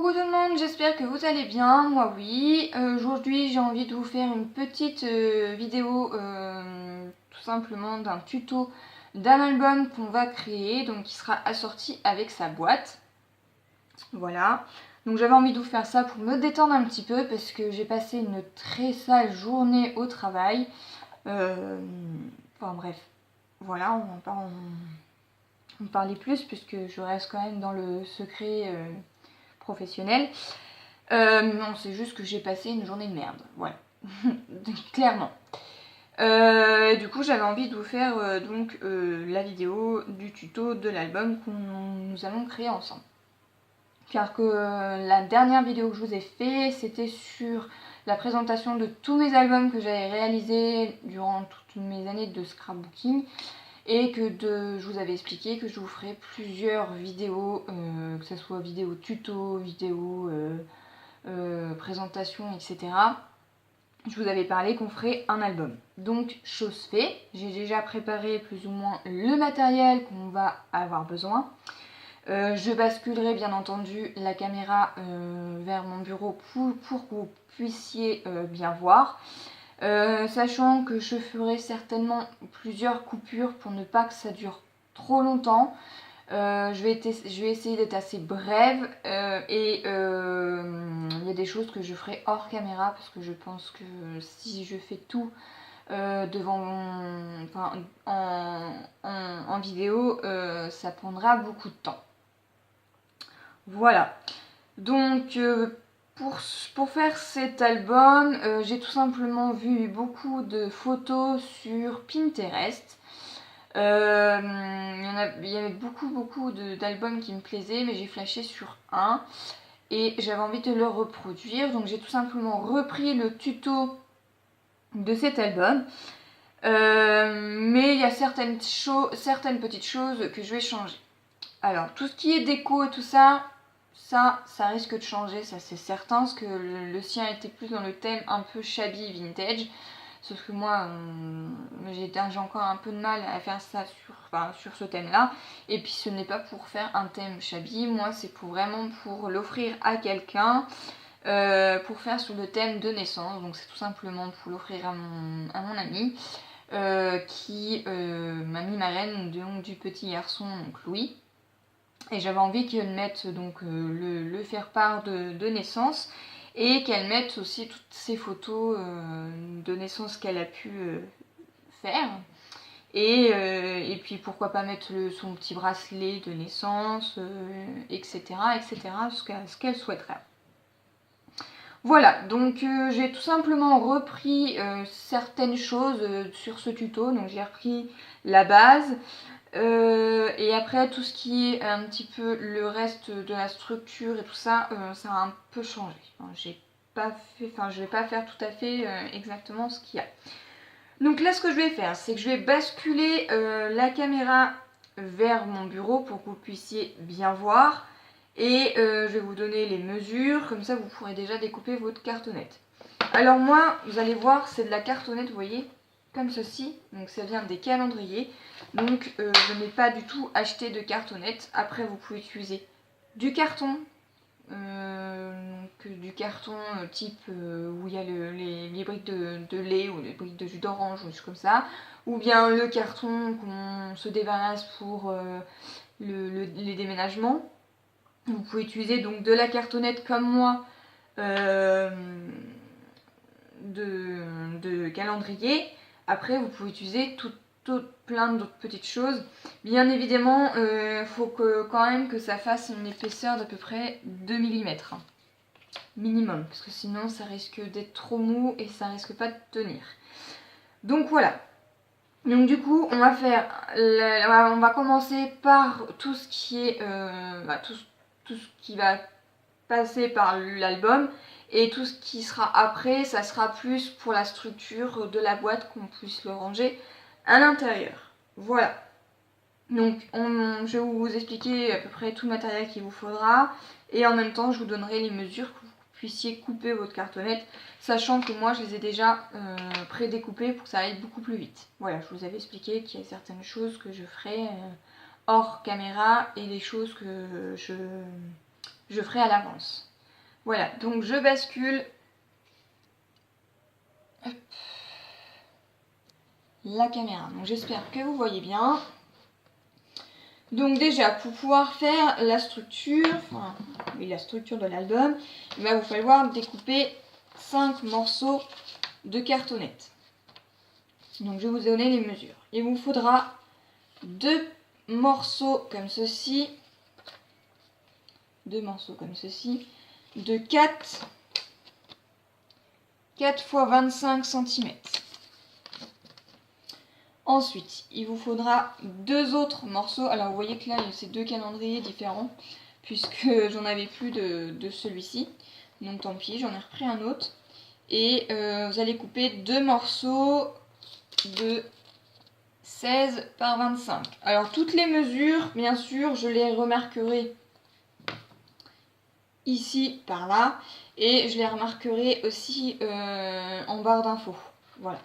Coucou tout le monde, j'espère que vous allez bien, moi oui. Aujourd'hui j'ai envie de vous faire une petite vidéo tout simplement d'un tuto d'un album qu'on va créer, donc qui sera assorti avec sa boîte. Voilà, donc j'avais envie de vous faire ça pour me détendre un petit peu parce que j'ai passé une très sale journée au travail. Enfin bref, voilà, on va pas en parler plus puisque je reste quand même dans le secret professionnel. Non, c'est juste que j'ai passé une journée de merde, voilà, clairement. Du coup, j'avais envie de vous faire la vidéo du tuto de l'album que nous allons créer ensemble. Car que la dernière vidéo que je vous ai fait, c'était sur la présentation de tous mes albums que j'avais réalisés durant toutes mes années de scrapbooking. Et que je vous avais expliqué que je vous ferai plusieurs vidéos, que ce soit vidéo tuto, vidéo présentation, etc. Je vous avais parlé qu'on ferait un album. Donc, chose faite, j'ai déjà préparé plus ou moins le matériel qu'on va avoir besoin. Je basculerai bien entendu la caméra vers mon bureau pour que vous puissiez bien voir. Sachant que je ferai certainement plusieurs coupures pour ne pas que ça dure trop longtemps. Je vais essayer d'être assez brève et il y a des choses que je ferai hors caméra parce que je pense que si je fais tout en vidéo, ça prendra beaucoup de temps. Voilà. Donc pour faire cet album, j'ai tout simplement vu beaucoup de photos sur Pinterest. Il y avait beaucoup d'albums qui me plaisaient, mais j'ai flashé sur un et j'avais envie de le reproduire. Donc j'ai tout simplement repris le tuto de cet album. Mais il y a certaines petites choses que je vais changer. Alors, tout ce qui est déco et tout ça, ça risque de changer, ça c'est certain, parce que le sien était plus dans le thème un peu shabby vintage. Sauf que moi, j'ai encore un peu de mal à faire ça sur ce thème-là. Et puis ce n'est pas pour faire un thème shabby, moi c'est vraiment pour l'offrir à quelqu'un, pour faire sur le thème de naissance. Donc c'est tout simplement pour l'offrir à mon ami, qui m'a mis marraine du petit garçon, donc Louis. Et j'avais envie qu'elle mette donc le faire-part de naissance et qu'elle mette aussi toutes ces photos de naissance qu'elle a pu faire. Et puis pourquoi pas mettre son petit bracelet de naissance, etc. ce qu'elle souhaiterait. Voilà, donc j'ai tout simplement repris certaines choses sur ce tuto. Donc j'ai repris la base. Et après tout ce qui est un petit peu le reste de la structure et tout ça, ça a un peu changé. Je vais pas faire tout à fait exactement ce qu'il y a. Donc là ce que je vais faire, c'est que je vais basculer la caméra vers mon bureau pour que vous puissiez bien voir. Et je vais vous donner les mesures, comme ça vous pourrez déjà découper votre cartonnette. Alors moi, vous allez voir, c'est de la cartonnette, vous voyez, comme ceci. Donc ça vient des calendriers. Donc je n'ai pas du tout acheté de cartonnette. Après vous pouvez utiliser du carton. Du carton type où il y a les briques de lait ou les briques de jus d'orange ou des choses comme ça. Ou bien le carton qu'on se débarrasse pour les déménagements. Vous pouvez utiliser donc de la cartonnette comme moi de calendrier. Après vous pouvez utiliser plein d'autres petites choses. Bien évidemment, faut quand même que ça fasse une épaisseur d'à peu près 2 mm minimum, parce que sinon ça risque d'être trop mou et ça risque pas de tenir. Donc voilà. Donc du coup, on va commencer par tout ce qui est tout ce qui va passer par l'album, et tout ce qui sera après, ça sera plus pour la structure de la boîte, qu'on puisse le ranger à l'intérieur. Voilà. Donc je vais vous expliquer à peu près tout le matériel qu'il vous faudra, et en même temps je vous donnerai les mesures que vous puissiez couper votre cartonnette, sachant que moi je les ai déjà pré-découpées pour que ça aille beaucoup plus vite. Voilà, je vous avais expliqué qu'il y a certaines choses que je ferai hors caméra et des choses que je ferai à l'avance. Voilà, donc je bascule. Hop. La caméra. Donc j'espère que vous voyez bien. Donc déjà, pour pouvoir faire la structure, la structure de l'album, il va vous falloir découper 5 morceaux de cartonnette. Donc je vais vous donner les mesures. Il vous faudra 2 morceaux comme ceci, 2 morceaux comme ceci, de 4 x 25 cm. Ensuite, il vous faudra 2 autres morceaux. Alors vous voyez que là, c'est 2 calendriers différents, puisque j'en avais plus de celui-ci. Donc tant pis, j'en ai repris un autre. Et vous allez couper 2 morceaux de 16 par 25. Alors toutes les mesures, bien sûr, je les remarquerai ici, par là. Et je les remarquerai aussi en barre d'infos. Voilà.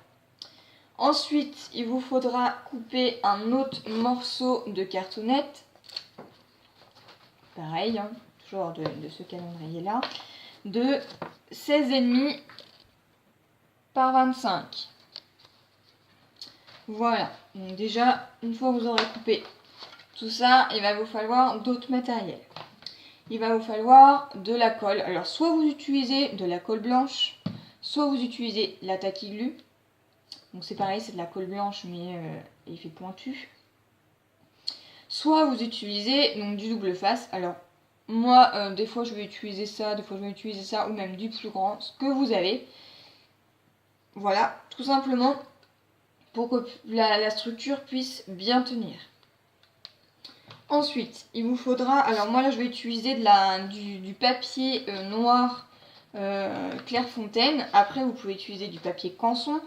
Ensuite, il vous faudra couper un autre morceau de cartonnette. Pareil, hein, toujours de ce calendrier-là. De 16,5 par 25. Voilà. Donc déjà, une fois que vous aurez coupé tout ça, il va vous falloir d'autres matériels. Il va vous falloir de la colle. Alors, soit vous utilisez de la colle blanche, soit vous utilisez la taquiglu. Donc c'est pareil, c'est de la colle blanche, mais effet pointu. Soit vous utilisez donc du double face. Alors moi, des fois je vais utiliser ça, des fois je vais utiliser ça, ou même du plus grand, ce que vous avez. Voilà, tout simplement pour que la structure puisse bien tenir. Ensuite, il vous faudra, alors moi là je vais utiliser du papier noir Clairefontaine. Après vous pouvez utiliser du papier canson.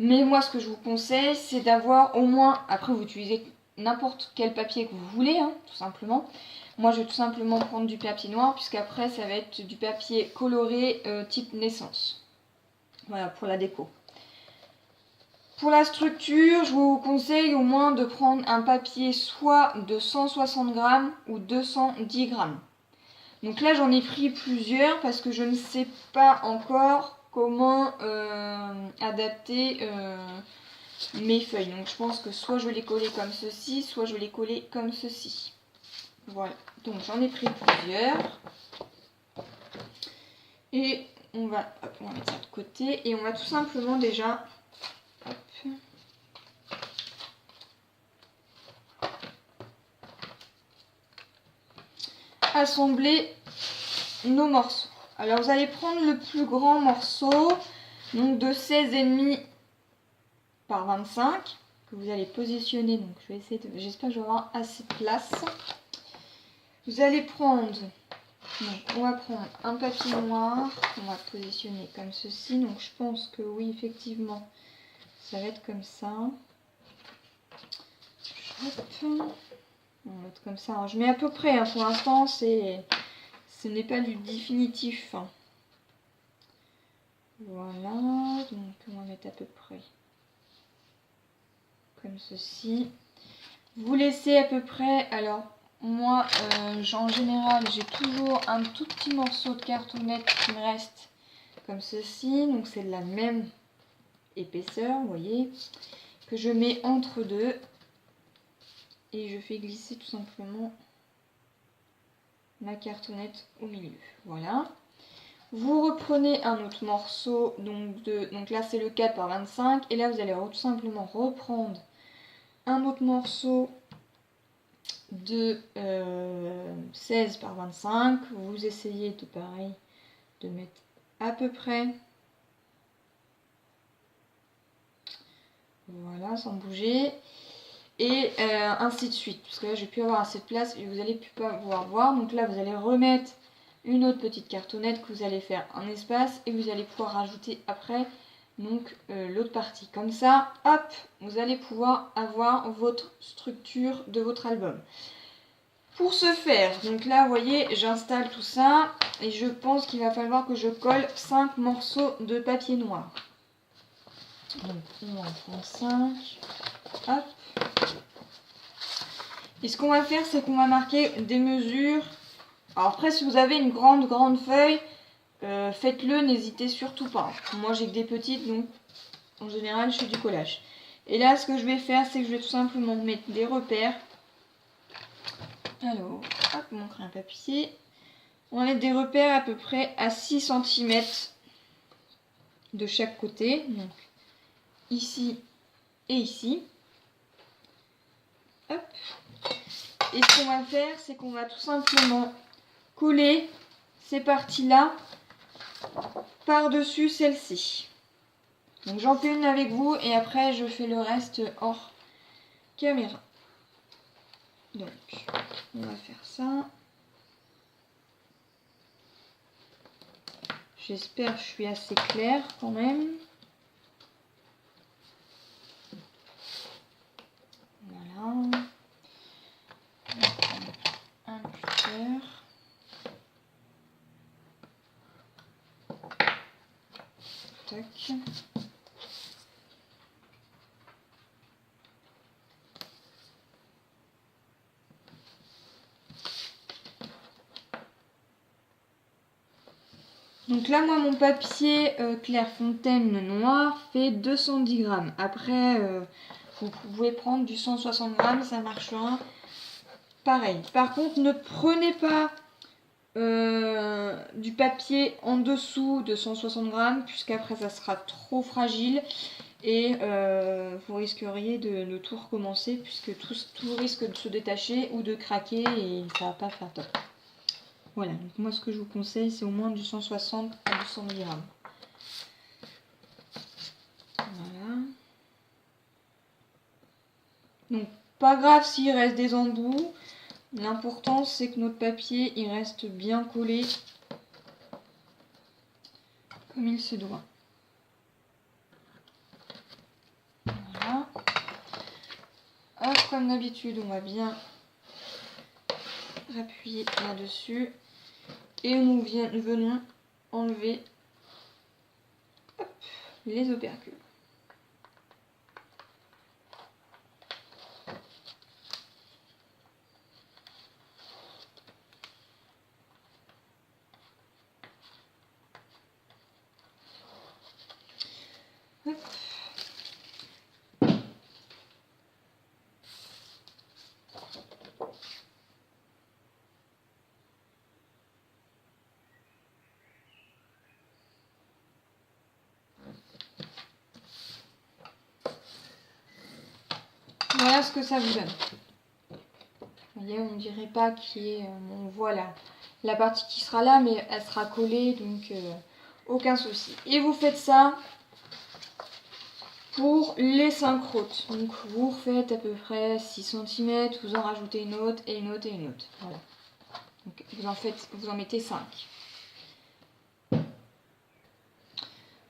Mais moi, ce que je vous conseille, c'est d'avoir au moins, après vous utilisez n'importe quel papier que vous voulez, hein, tout simplement. Moi, je vais tout simplement prendre du papier noir, puisqu'après, ça va être du papier coloré type naissance. Voilà, pour la déco. Pour la structure, je vous conseille au moins de prendre un papier soit de 160 grammes ou 210 grammes. Donc là, j'en ai pris plusieurs parce que je ne sais pas encore comment adapter mes feuilles. Donc je pense que soit je vais les coller comme ceci, soit je vais les coller comme ceci. Voilà, donc j'en ai pris plusieurs. Et on va mettre ça de côté. Et on va tout simplement déjà assembler nos morceaux. Alors vous allez prendre le plus grand morceau, donc de 16,5 par 25, que vous allez positionner. Donc je vais essayer de, j'espère que je vais avoir assez de place. Vous allez prendre, donc on va prendre un papier noir, on va positionner comme ceci. Donc je pense que oui, effectivement, ça va être comme ça. Hop. On va mettre comme ça. Alors, je mets à peu près, hein, pour l'instant, ce n'est pas du définitif. Voilà, donc on va mettre à peu près comme ceci. Vous laissez à peu près, alors moi en général j'ai toujours un tout petit morceau de cartonnette qui me reste comme ceci, donc c'est de la même épaisseur, vous voyez, que je mets entre deux et je fais glisser tout simplement ma cartonnette au milieu. Voilà. Vous reprenez un autre morceau, donc là c'est le 4 par 25, et là vous allez tout simplement reprendre un autre morceau de 16 par 25. Vous essayez de pareil de mettre à peu près, voilà, sans bouger, et ainsi de suite, parce que là je vais plus avoir assez de place et vous allez plus pouvoir voir. Donc là vous allez remettre une autre petite cartonnette que vous allez faire un espace et vous allez pouvoir rajouter après donc l'autre partie. Comme ça, hop, vous allez pouvoir avoir votre structure de votre album. Pour ce faire, donc là vous voyez, j'installe tout ça et je pense qu'il va falloir que je colle 5 morceaux de papier noir. Donc on va en prendre 5. Hop. Et ce qu'on va faire, c'est qu'on va marquer des mesures. Alors après, si vous avez une grande feuille, faites-le, n'hésitez surtout pas. Moi j'ai que des petites, donc en général je fais du collage. Et là ce que je vais faire, c'est que je vais tout simplement mettre des repères. Alors, hop, mon crayon papier. On va mettre des repères à peu près à 6 cm de chaque côté. Donc ici et ici. Hop. Et ce qu'on va faire, c'est qu'on va tout simplement coller ces parties-là par-dessus celle-ci. Donc j'en fais une avec vous et après je fais le reste hors caméra. Donc on va faire ça. J'espère que je suis assez claire quand même. Voilà. Un cutter. Tac. Donc là, moi, mon papier Clairefontaine noir fait 210 grammes. Après, vous pouvez prendre du 160 grammes, ça marchera pareil. Par contre, ne prenez pas du papier en dessous de 160 grammes, puisqu'après, ça sera trop fragile. Et vous risqueriez de tout recommencer, puisque tout risque de se détacher ou de craquer et ça va pas faire top. Voilà, donc moi ce que je vous conseille, c'est au moins du 160 à 210 grammes. Voilà. Donc pas grave s'il reste des embouts. L'important c'est que notre papier il reste bien collé comme il se doit. Voilà. Hop, comme d'habitude, on va bien appuyer là-dessus. Et nous venons enlever les opercules. Hop. Voilà ce que ça vous donne. Vous voyez, on ne dirait pas on voit la partie qui sera là, mais elle sera collée, donc aucun souci. Et vous faites ça pour les 5 routes. Donc vous refaites à peu près 6 cm, vous en rajoutez une autre et une autre et une autre. Voilà. Donc vous en mettez 5.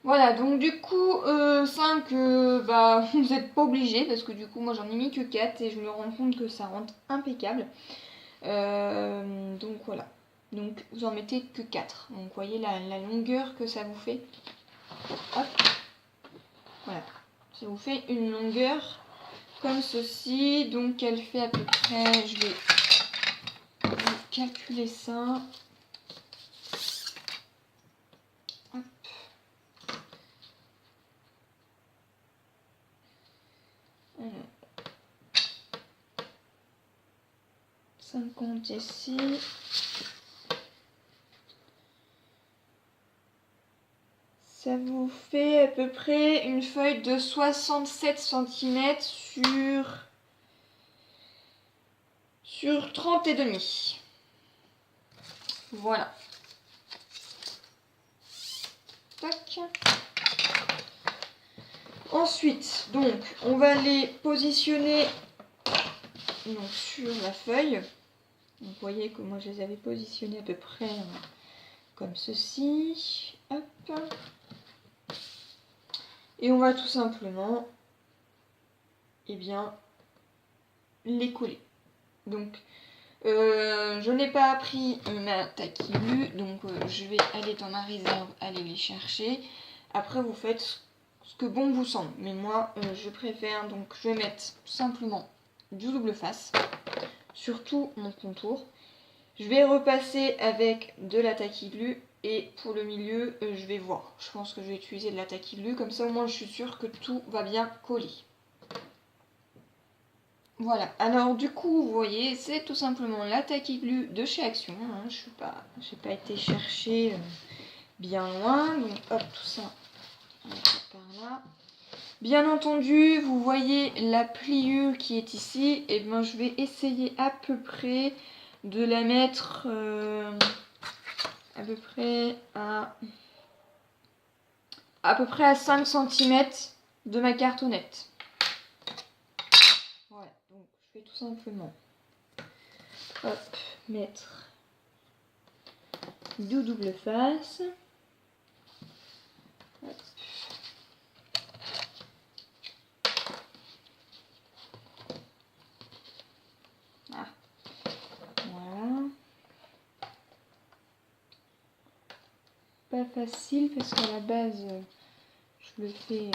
Voilà, donc du coup, 5, bah, vous n'êtes pas obligé parce que du coup, moi j'en ai mis que 4 et je me rends compte que ça rentre impeccable. Donc voilà. Donc vous en mettez que 4. Donc vous voyez la longueur que ça vous fait. Hop. Voilà. Ça vous fait une longueur comme ceci. Donc elle fait à peu près, je vais vous calculer ça. Hop. 50 ici. Ça vous fait à peu près une feuille de 67 cm sur 30 et demi. Voilà. Tac. Ensuite, donc, on va les positionner donc, sur la feuille. Donc, vous voyez que moi, je les avais positionnés à peu près comme ceci. Hop. Et on va tout simplement, eh bien, les coller. Donc, je n'ai pas pris ma taquille, donc je vais aller dans ma réserve, aller les chercher. Après, vous faites ce que bon vous semble. Mais moi, je préfère, donc je vais mettre tout simplement du double face sur tout mon contour. Je vais repasser avec de la taquille, Et pour le milieu, je vais voir. Je pense que je vais utiliser de la taquille, comme ça au moins je suis sûre que tout va bien coller. Voilà, alors du coup, vous voyez, c'est tout simplement la taquille de chez Action. Hein. Je n'ai pas été chercher bien loin. Donc hop, tout ça, on va faire par là. Bien entendu, vous voyez la pliure qui est ici. Et bien, je vais essayer à peu près de la mettre à peu près à 5 cm de ma cartonnette. Voilà, donc je vais tout simplement hop, mettre du double face. Hop. Ah. Voilà. Pas facile parce qu'à la base, je le fais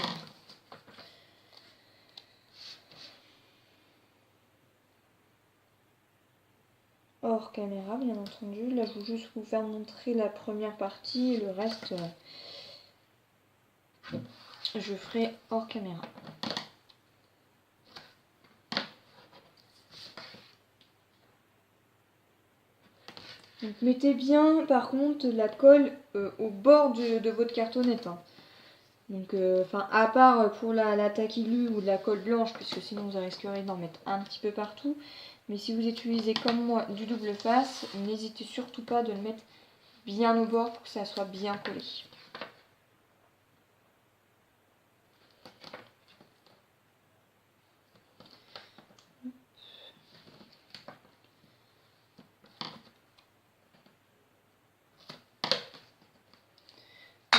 hors caméra, bien entendu. Là, je veux juste vous faire montrer la première partie et le reste, je ferai hors caméra. Donc, mettez bien, par contre, la colle au bord de votre cartonnette. Hein. Donc, à part pour la taquille ou de la colle blanche, puisque sinon vous risquerez d'en mettre un petit peu partout. Mais si vous utilisez comme moi du double face, n'hésitez surtout pas de le mettre bien au bord pour que ça soit bien collé.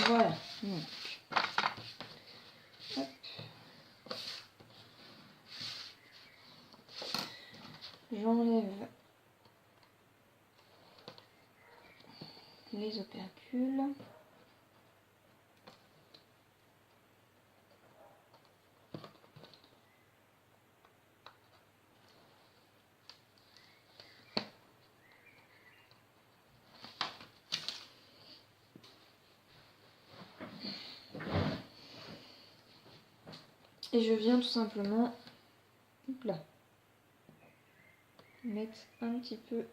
Voilà. Donc, hop. J'enlève les opercules. Et je viens tout simplement là, mettre un petit peu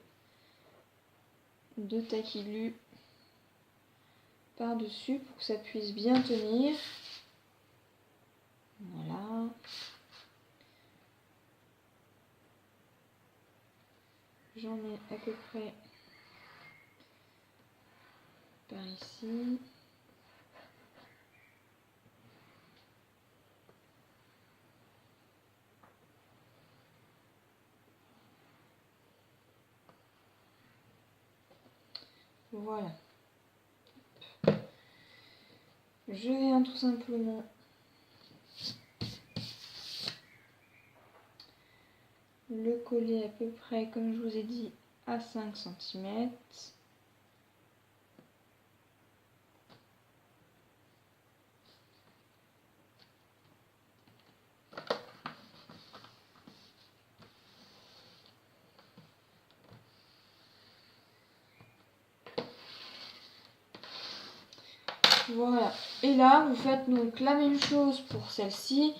de taquille par-dessus pour que ça puisse bien tenir. Voilà. J'en mets à peu près par ici. Voilà. Je viens tout simplement le coller à peu près, comme je vous ai dit, à 5 cm. Voilà. Et là, vous faites donc la même chose pour celle-ci,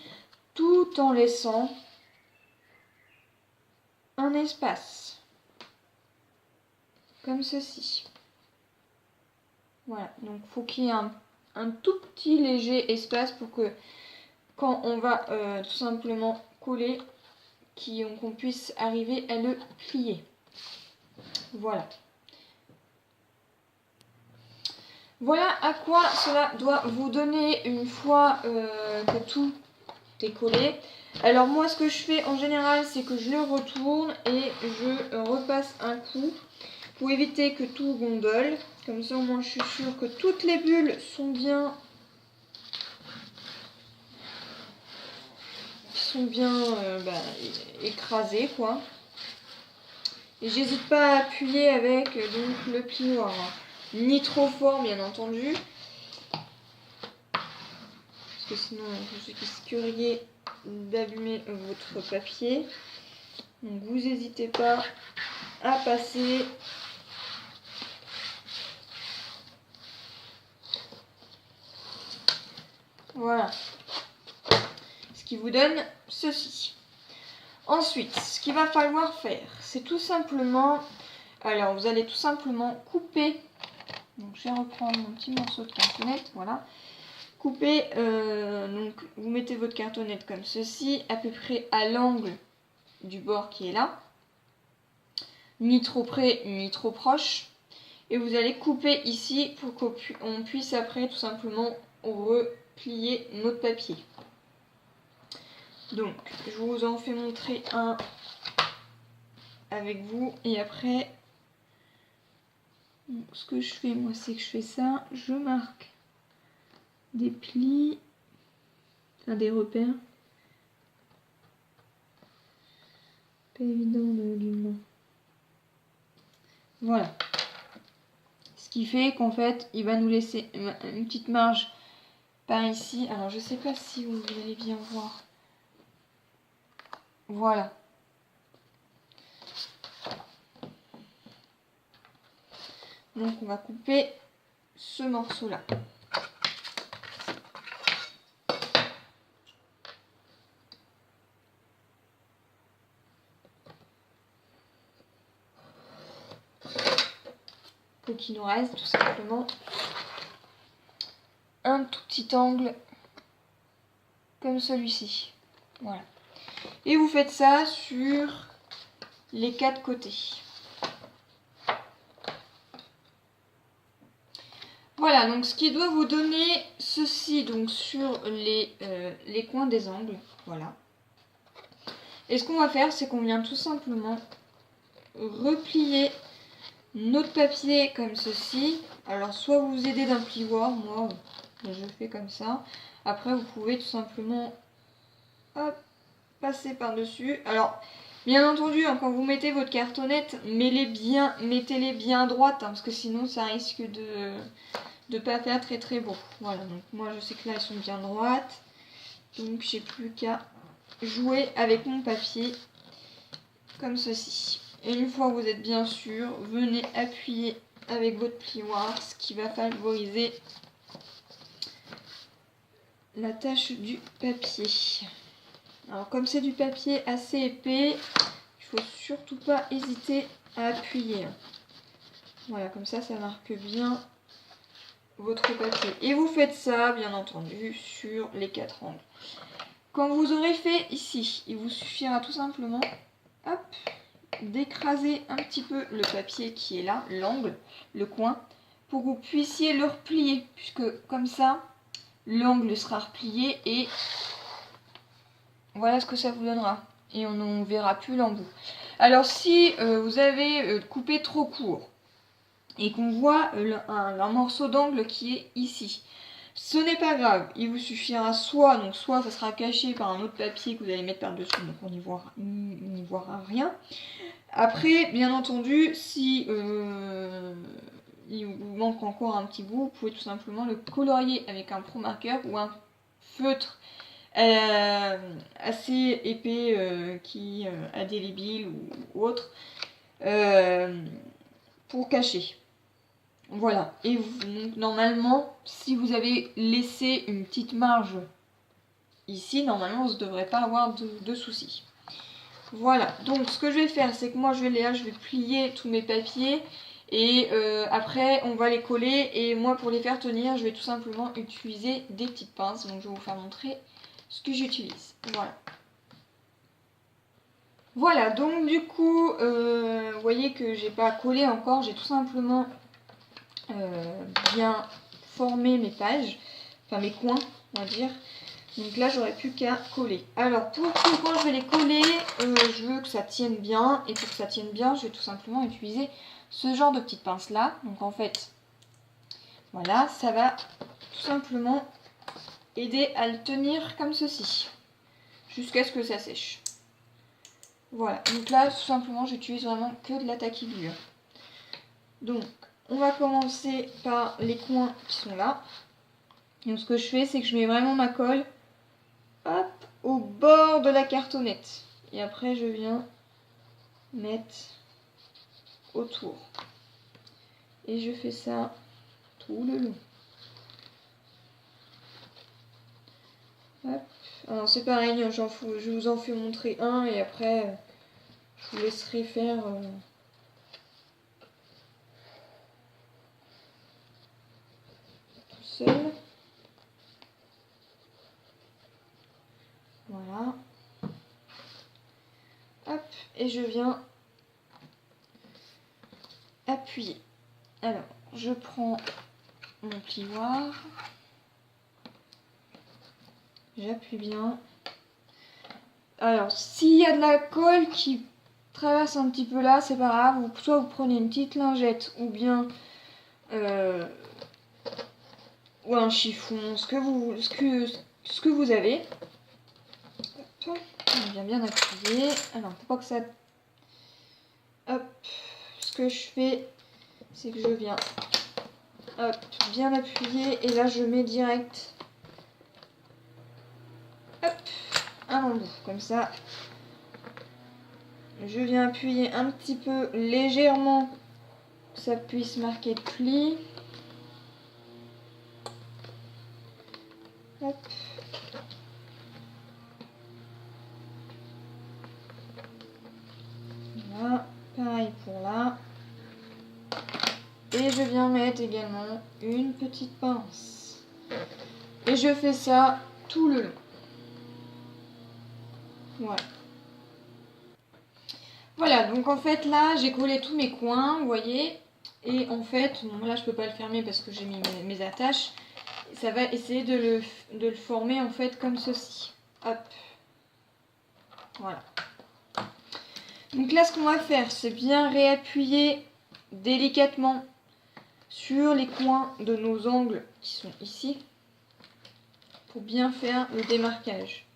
tout en laissant un espace. Comme ceci. Voilà. Donc, il faut qu'il y ait un tout petit léger espace pour que, quand on va tout simplement coller, qu'on puisse arriver à le plier. Voilà. Voilà à quoi cela doit vous donner une fois que tout est collé. Alors moi ce que je fais en général c'est que je le retourne et je repasse un coup pour éviter que tout gondole. Comme ça au moins je suis sûre que toutes les bulles sont bien écrasées quoi. Et j'hésite pas à appuyer avec donc le plioir. Hein. Ni trop fort bien entendu. Parce que sinon vous risqueriez d'abîmer votre papier. Donc vous n'hésitez pas à passer Voilà. Ce qui vous donne ceci. Ensuite, ce qu'il va falloir faire, c'est tout simplement... Alors, vous allez tout simplement couper... Donc, je vais reprendre mon petit morceau de cartonnette, voilà. Couper, donc vous mettez votre cartonnette comme ceci, à peu près à l'angle du bord qui est là. Ni trop près, ni trop proche. Et vous allez couper ici pour qu'on puisse après tout simplement replier notre papier. Donc, je vous en fais montrer un avec vous. Et après, ce que je fais, moi, c'est que je fais ça. Je marque des plis, enfin des repères. Pas évident de l'humain. Voilà. Ce qui fait qu'en fait, il va nous laisser une petite marge par ici. Alors, je sais pas si vous allez bien voir. Voilà. Donc, on va couper ce morceau-là. Pour qu'il nous reste tout simplement un tout petit angle comme celui-ci. Voilà. Et vous faites ça sur les 4 côtés. Voilà, donc ce qui doit vous donner ceci donc sur les coins des angles. Voilà. Et ce qu'on va faire, c'est qu'on vient tout simplement replier notre papier comme ceci. Alors soit vous vous aidez d'un plioir, moi je fais comme ça. Après vous pouvez tout simplement hop, passer par dessus. Alors bien entendu hein, quand vous mettez votre cartonnette, mettez-les bien droites hein, parce que sinon ça risque de pas faire très très beau. Voilà, donc moi je sais que là elles sont bien droites. Donc j'ai plus qu'à jouer avec mon papier comme ceci. Et une fois que vous êtes bien sûr, venez appuyer avec votre plioir, ce qui va favoriser la tâche du papier. Alors comme c'est du papier assez épais, il faut surtout pas hésiter à appuyer. Voilà, comme ça marque bien votre papier. Et vous faites ça, bien entendu, sur les 4 angles. Quand vous aurez fait ici, il vous suffira tout simplement, hop, d'écraser un petit peu le papier qui est là, l'angle, le coin, pour que vous puissiez le replier, puisque comme ça, l'angle sera replié et voilà ce que ça vous donnera. Et on ne verra plus l'embout. Alors si vous avez coupé trop court et qu'on voit un morceau d'angle qui est ici, ce n'est pas grave, il vous suffira soit ça sera caché par un autre papier que vous allez mettre par-dessus, donc on n'y verra rien. Après, bien entendu, si il vous manque encore un petit bout, vous pouvez tout simplement le colorier avec un pro marqueur ou un feutre assez épais qui indélébile ou autre pour cacher. Voilà, et donc, normalement, si vous avez laissé une petite marge ici, normalement, vous ne devrez pas avoir de soucis. Voilà, donc ce que je vais faire, c'est que moi, je vais plier tous mes papiers et après, on va les coller. Et moi, pour les faire tenir, je vais tout simplement utiliser des petites pinces. Donc, je vais vous faire montrer ce que j'utilise. Voilà. Voilà, donc du coup, vous voyez que j'ai pas collé encore, j'ai tout simplement bien formé mes pages, enfin mes coins, on va dire. Donc là, j'aurais plus qu'à coller. Alors, pour que quand je vais les coller, je veux que ça tienne bien. Et pour que ça tienne bien, je vais tout simplement utiliser ce genre de petites pinces là. Donc en fait, voilà, ça va tout simplement aider à le tenir comme ceci, jusqu'à ce que ça sèche. Voilà, donc là, tout simplement, j'utilise vraiment que de la taquillure. Donc, on va commencer par les coins qui sont là. Et donc, ce que je fais, c'est que je mets vraiment ma colle, hop, au bord de la cartonnette. Et après, je viens mettre autour. Et je fais ça tout le long. Hop. Alors c'est pareil, je vous en fais montrer un et après je vous laisserai faire tout seul. Voilà. Hop, et je viens appuyer. Alors, je prends mon plioir. J'appuie bien. Alors, s'il y a de la colle qui traverse un petit peu là, c'est pas grave. Soit vous prenez une petite lingette ou bien ou un chiffon, ce que vous avez. Hop, on vient bien appuyer. Alors, pour pas que ça... Hop, ce que je fais, c'est que je viens hop, bien appuyer et là je mets direct hop, un embout, comme ça. Je viens appuyer un petit peu légèrement que ça puisse marquer le pli. Hop. Voilà, pareil pour là. Et je viens mettre également une petite pince. Et je fais ça tout le long. Voilà. Voilà, donc en fait là j'ai collé tous mes coins, vous voyez. Et en fait, bon, là je peux pas le fermer parce que j'ai mis mes attaches. Ça va essayer de le former en fait comme ceci. Hop. Voilà. Donc là ce qu'on va faire, c'est bien réappuyer délicatement sur les coins de nos angles qui sont ici pour bien faire le démarquage.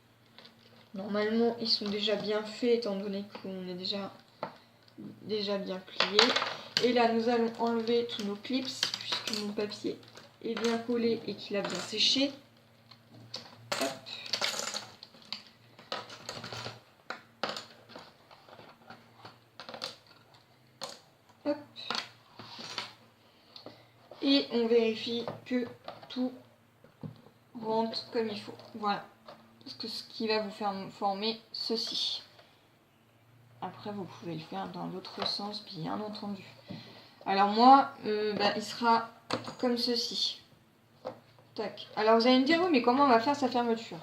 Normalement ils sont déjà bien faits étant donné qu'on est déjà bien plié. Et là nous allons enlever tous nos clips puisque mon papier est bien collé et qu'il a bien séché. Hop. Hop. Et on vérifie que tout rentre comme il faut. Voilà. Parce que ce qui va vous faire former ceci. Après vous pouvez le faire dans l'autre sens bien entendu. Alors moi, il sera comme ceci. Tac. Alors vous allez me dire, oui mais comment on va faire sa fermeture?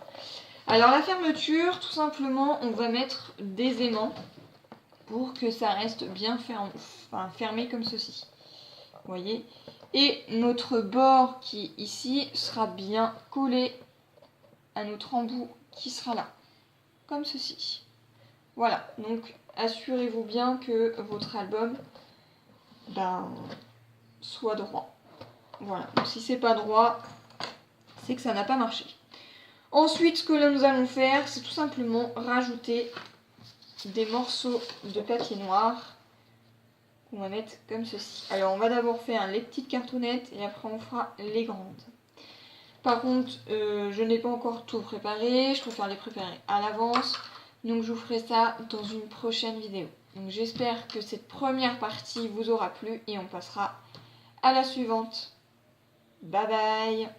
Alors la fermeture, tout simplement, on va mettre des aimants pour que ça reste bien fermé comme ceci. Vous voyez? Et notre bord qui est ici sera bien collé à notre embout qui sera là. Comme ceci. Voilà. Donc assurez-vous bien que votre album soit droit. Voilà. Donc si c'est pas droit, c'est que ça n'a pas marché. Ensuite, ce que nous allons faire, c'est tout simplement rajouter des morceaux de papier noir qu'on va mettre comme ceci. Alors, on va d'abord faire les petites cartonnettes et après on fera les grandes. Par contre, je n'ai pas encore tout préparé, je préfère les préparer à l'avance. Donc, je vous ferai ça dans une prochaine vidéo. Donc, j'espère que cette première partie vous aura plu et on passera à la suivante. Bye bye!